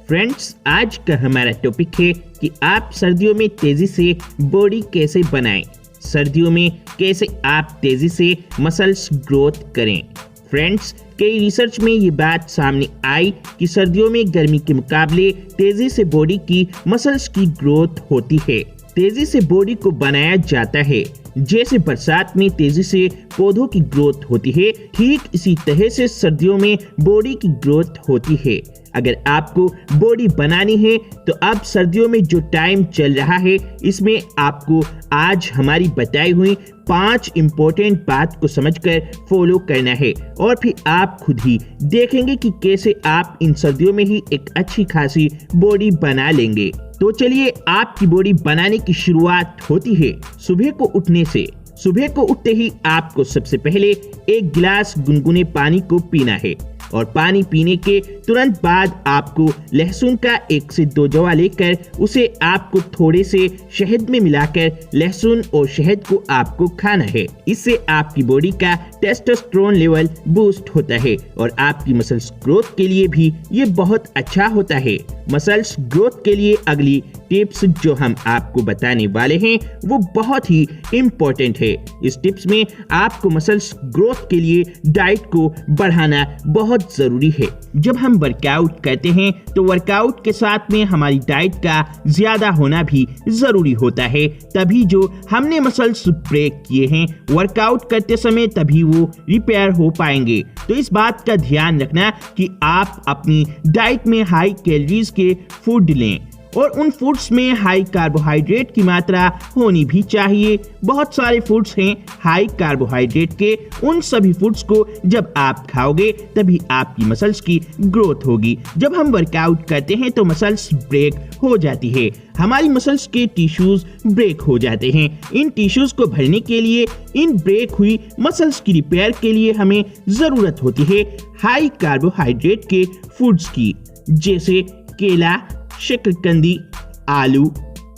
Friends, आज का हमारा टॉपिक है कि आप सर्दियों में तेजी से बॉडी कैसे बनाएं। सर्दियों में कैसे आप तेजी से मसल्स ग्रोथ करें। फ्रेंड्स, कई रिसर्च में ये बात सामने आई कि सर्दियों में गर्मी के मुकाबले तेजी से बॉडी की मसल्स की ग्रोथ होती है। तेजी से बॉडी को बनाया जाता है। जैसे बरसात में तेजी से पौधों की ग्रोथ होती है, ठीक इसी तरह से सर्दियों में बॉडी की ग्रोथ होती है। अगर आपको बॉडी बनानी है तो अब सर्दियों में जो टाइम चल रहा है, इसमें आपको आज हमारी बताई हुई 5 इम्पोर्टेंट बात को समझकर फॉलो करना है और फिर आप खुद ही देखेंगे कि कैसे आप इन सर्दियों में ही एक अच्छी खासी बॉडी बना लेंगे। तो चलिए, आपकी बॉडी बनाने की शुरुआत होती है सुबह को उठने से। सुबह को उठते ही आपको सबसे पहले एक गिलास गुनगुने पानी को पीना है और पानी पीने के तुरंत बाद आपको लहसुन का 1 से 2 जवा लेकर उसे आपको थोड़े से शहद में मिलाकर लहसुन और शहद को आपको खाना है। इससे आपकी बॉडी का टेस्टोस्टेरोन लेवल बूस्ट होता है और आपकी मसल्स ग्रोथ के लिए भी ये बहुत अच्छा होता है। मसल्स ग्रोथ के लिए अगली टिप्स जो हम आपको बताने वाले हैं वो बहुत ही इम्पोर्टेंट है। इस टिप्स में आपको मसल्स ग्रोथ के लिए डाइट को बढ़ाना बहुत जरूरी है। जब हम वर्कआउट करते हैं तो वर्कआउट के साथ में हमारी डाइट का ज्यादा होना भी जरूरी होता है। तभी जो हमने मसल्स ब्रेक किए हैं वर्कआउट करते समय, तभी वो रिपेयर हो पाएंगे। तो इस बात का ध्यान रखना कि आप अपनी डाइट में हाई कैलोरीज के फूड लें और उन फूड्स में हाई कार्बोहाइड्रेट की मात्रा होनी भी चाहिए। बहुत सारे फूड्स हैं हाई कार्बोहाइड्रेट के। उन सभी फूड्स को जब आप खाओगे तभी आपकी मसल्स की ग्रोथ होगी। जब हम वर्कआउट करते हैं तो मसल्स ब्रेक हो जाती है, हमारी मसल्स के टिश्यूज ब्रेक हो जाते हैं। इन टिश्यूज को भरने के लिए, इन ब्रेक हुई मसल्स की रिपेयर के लिए हमें जरूरत होती है हाई कार्बोहाइड्रेट के फूड्स की, जैसे केला, शकरकंदी, आलू,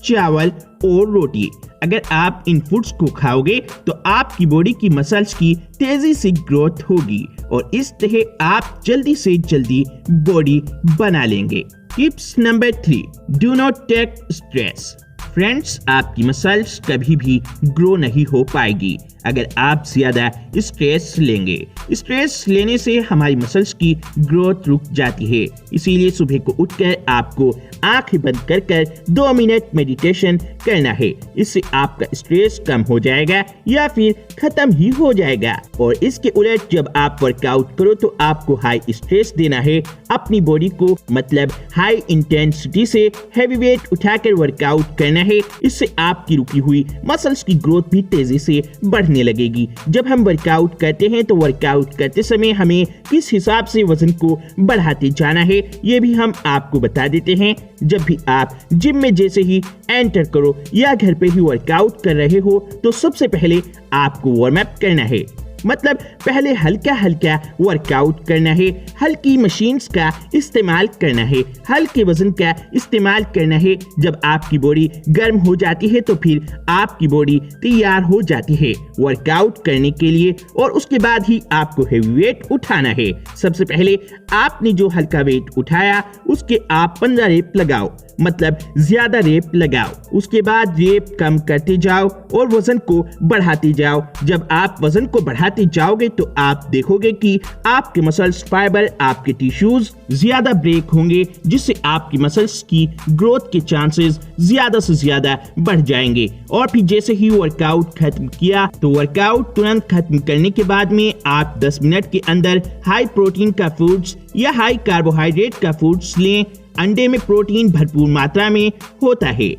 चावल और रोटी। अगर आप इन फूड्स को खाओगे तो आपकी बॉडी की मसल्स की तेजी से ग्रोथ होगी और इस तरह आप जल्दी से जल्दी बॉडी बना लेंगे। Tips number 3, do not take stress. Friends, आपकी मसल्स कभी भी ग्रो नहीं हो पाएगी अगर आप ज्यादा स्ट्रेस लेंगे। स्ट्रेस लेने से हमारी मसल्स की ग्रोथ रुक जाती है। इसीलिए सुबह को उठकर आपको आंखें बंद कर कर 2 मिनट मेडिटेशन करना है। इससे आपका स्ट्रेस कम हो जाएगा या फिर खत्म ही हो जाएगा। और इसके उलट जब आप वर्कआउट करो तो आपको हाई स्ट्रेस देना है अपनी बॉडी को, मतलब हाई इंटेंसिटी से हैवी वेट उठाकर वर्कआउट करना है। इससे आपकी रुकी हुई मसल्स की ग्रोथ भी तेजी से बढ़ने लगेगी। जब हम वर्कआउट करते हैं तो वर्कआउट करते समय हमें किस हिसाब से वजन को बढ़ाते जाना है ये भी हम आपको बता देते हैं। जब भी आप जिम में जैसे ही एंटर करो या घर पे ही वर्कआउट कर रहे हो तो सबसे पहले आपको वार्म अप करना है, मतलब पहले हल्का हल्का वर्कआउट करना है। हल्की मशीन्स का इस्तेमाल करना है, हल्के वजन का इस्तेमाल करना है। जब आपकी बॉडी गर्म हो जाती है तो फिर आपकी बॉडी तैयार हो जाती है वर्कआउट करने के लिए और उसके बाद ही आपको हेवी वेट उठाना है। सबसे पहले आपने जो हल्का वेट उठाया उसके आप 15 रेप लगाओ, मतलब ज्यादा रेप लगाओ। उसके बाद रेप कम करते जाओ और वजन को बढ़ाते जाओ। जब आप वजन को बढ़ाते जाओगे तो आप देखोगे कि आपके मसल्स फाइबर, आपके टिश्यूज ज्यादा ब्रेक होंगे, जिससे आपकी मसल्स की ग्रोथ के चांसेस ज्यादा से ज्यादा बढ़ जाएंगे। और फिर जैसे ही वर्कआउट खत्म किया तो वर्कआउट तुरंत खत्म करने के बाद में आप 10 मिनट के अंदर हाई प्रोटीन का फूड्स या हाई कार्बोहाइड्रेट का फूड्स लें। अंडे में प्रोटीन भरपूर मात्रा में होता है,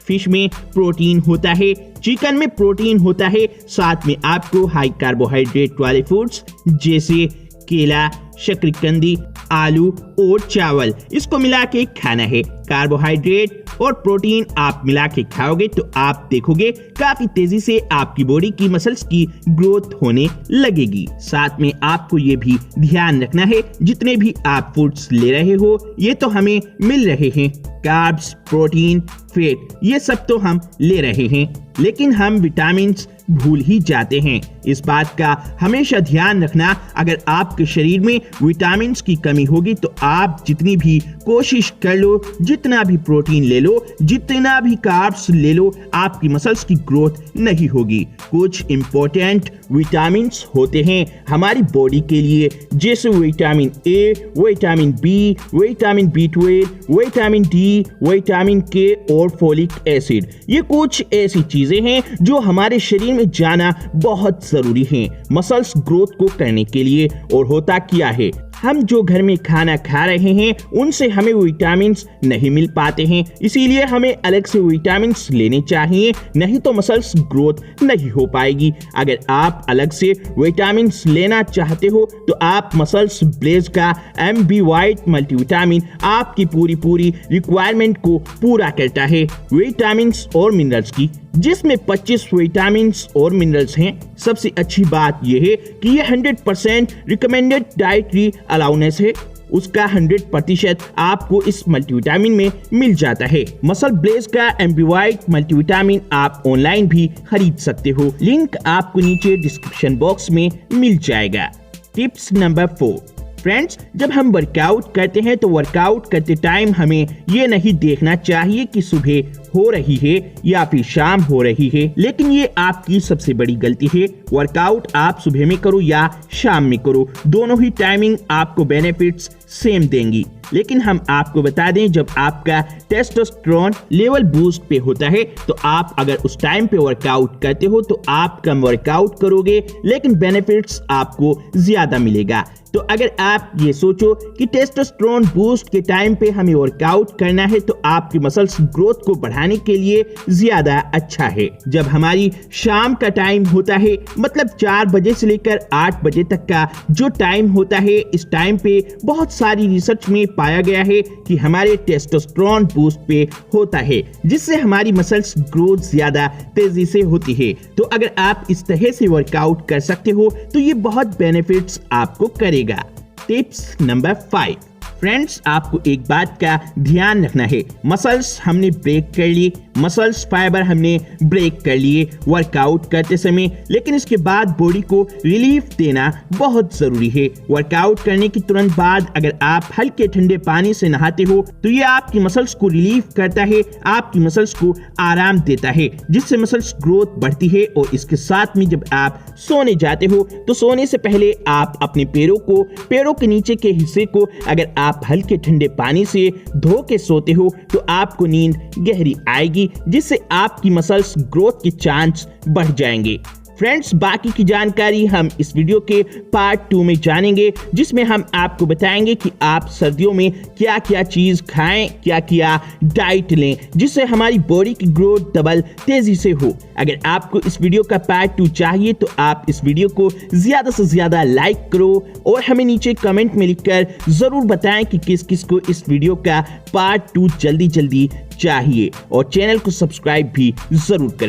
फिश में प्रोटीन होता है, चिकन में प्रोटीन होता है। साथ में आपको हाई कार्बोहाइड्रेट वाले फूड्स जैसे केला, शकरकंदी, आलू और चावल, इसको मिला के खाना है। कार्बोहाइड्रेट और प्रोटीन आप मिला के खाओगे तो आप देखोगे काफी तेजी से आपकी बॉडी की मसल्स की ग्रोथ होने लगेगी। साथ में आपको ये भी ध्यान रखना है जितने भी आप फूड्स ले रहे हो ये तो हमें मिल रहे हैं कार्ब्स, प्रोटीन, फैट, ये सब तो हम ले रहे हैं, लेकिन हम विटामिन्स भूल ही जाते हैं। इस बात का हमेशा ध्यान रखना, अगर आपके शरीर में विटामिन्स की कमी होगी तो आप जितनी भी कोशिश कर लो, जितना भी प्रोटीन ले लो, जितना भी कार्ब्स ले लो, आपकी मसल्स की ग्रोथ नहीं होगी। कुछ इंपॉर्टेंट विटामिन्स होते हैं हमारी बॉडी के लिए, जैसे vitamin A, vitamin B, vitamin B12, vitamin D, vitamin K और फोलिक एसिड। ये कुछ ऐसी चीजें हैं जो हमारे शरीर में जाना बहुत जरूरी है मसल्स ग्रोथ को करने के लिए। और होता क्या है, हम जो घर में खाना खा रहे हैं उनसे हमें विटामिन्स नहीं मिल पाते हैं, इसीलिए हमें अलग से विटामिन्स लेने चाहिए, नहीं तो मसल्स ग्रोथ नहीं हो पाएगी। अगर आप अलग से विटामिन्स लेना चाहते हो तो आप मसल्स ब्लेज का MB वाइट मल्टीविटामिन आपकी पूरी रिक्वायरमेंट को पूरा करता है विटामिन्स और मिनरल्स की, जिसमें 25 विटामिन्स और मिनरल्स हैं। सबसे अच्छी बात यह है कि यह 100% रिकमेंडेड डाइटरी अलाउनेंस है, उसका 100% आपको इस मल्टीविटामिन में मिल जाता है। मसल ब्लेज का MB वाइट मल्टीविटामिन आप ऑनलाइन भी खरीद सकते हो, लिंक आपको नीचे डिस्क्रिप्शन बॉक्स में मिल जाएगा। टिप्स नंबर 4, फ्रेंड्स, जब हम वर्कआउट करते हैं तो वर्कआउट करते टाइम हमें ये नहीं देखना चाहिए कि सुबह हो रही है या फिर शाम हो रही है, लेकिन ये आपकी सबसे बड़ी गलती है। वर्कआउट आप सुबह में करो या शाम में करो, दोनों ही टाइमिंग आपको बेनिफिट्स सेम देंगी। लेकिन हम आपको बता दें, जब आपका टेस्टोस्टेरोन लेवल बूस्ट पे होता है तो आप अगर उस टाइम पे वर्कआउट करते हो तो आप कम वर्कआउट करोगे, लेकिन बेनिफिट्स आपको ज्यादा मिलेगा। तो अगर आप ये सोचो कि टेस्टोस्टेरोन बूस्ट के टाइम पे हमें वर्कआउट करना है तो आपकी मसल्स ग्रोथ को बढ़ाने के लिए ज्यादा अच्छा है। जब हमारी शाम का टाइम होता है, मतलब 4 बजे से लेकर 8 बजे तक का जो टाइम होता है, इस टाइम पे बहुत सारी रिसर्च में पाया गया है कि हमारे टेस्टोस्टेरोन बूस्ट पे होता है, जिससे हमारी मसल्स ग्रोथ ज्यादा तेजी से होती है। तो अगर आप इस तरह से वर्कआउट कर सकते हो तो ये बहुत बेनिफिट्स आपको करेगा। टिप्स नंबर 5, फ्रेंड्स, आपको एक बात का ध्यान रखना है, मसल्स हमने ब्रेक कर लिए, मसल्स फाइबर हमने ब्रेक कर लिए वर्कआउट करते समय, लेकिन इसके बाद बॉडी को रिलीफ देना बहुत जरूरी है। वर्कआउट करने की तुरंत बाद अगर आप हल्के ठंडे पानी से नहाते हो तो ये आपकी मसल्स को रिलीफ करता है, आपकी मसल्स को आराम देता है, जिससे मसल्स ग्रोथ बढ़ती है। और इसके साथ में जब आप सोने जाते हो तो सोने से पहले आप अपने पैरों के नीचे के हिस्से को अगर आप हल्के ठंडे पानी से धो के सोते हो तो आपको नींद गहरी आएगी, जिससे आपकी मसल्स ग्रोथ के चांस बढ़ जाएंगे। फ्रेंड्स, बाकी की जानकारी हम इस वीडियो के पार्ट 2 में जानेंगे, जिसमें हम आपको बताएंगे कि आप सर्दियों में क्या क्या चीज खाएं, क्या क्या डाइट लें, जिससे हमारी बॉडी की ग्रोथ डबल तेजी से हो। अगर आपको इस वीडियो का पार्ट 2 चाहिए तो आप इस वीडियो को ज्यादा से ज्यादा लाइक करो और हमें नीचे कमेंट में लिखकर जरूर बताएं कि किस किस को इस वीडियो का पार्ट 2 जल्दी चाहिए, और चैनल को सब्सक्राइब भी जरूर करें।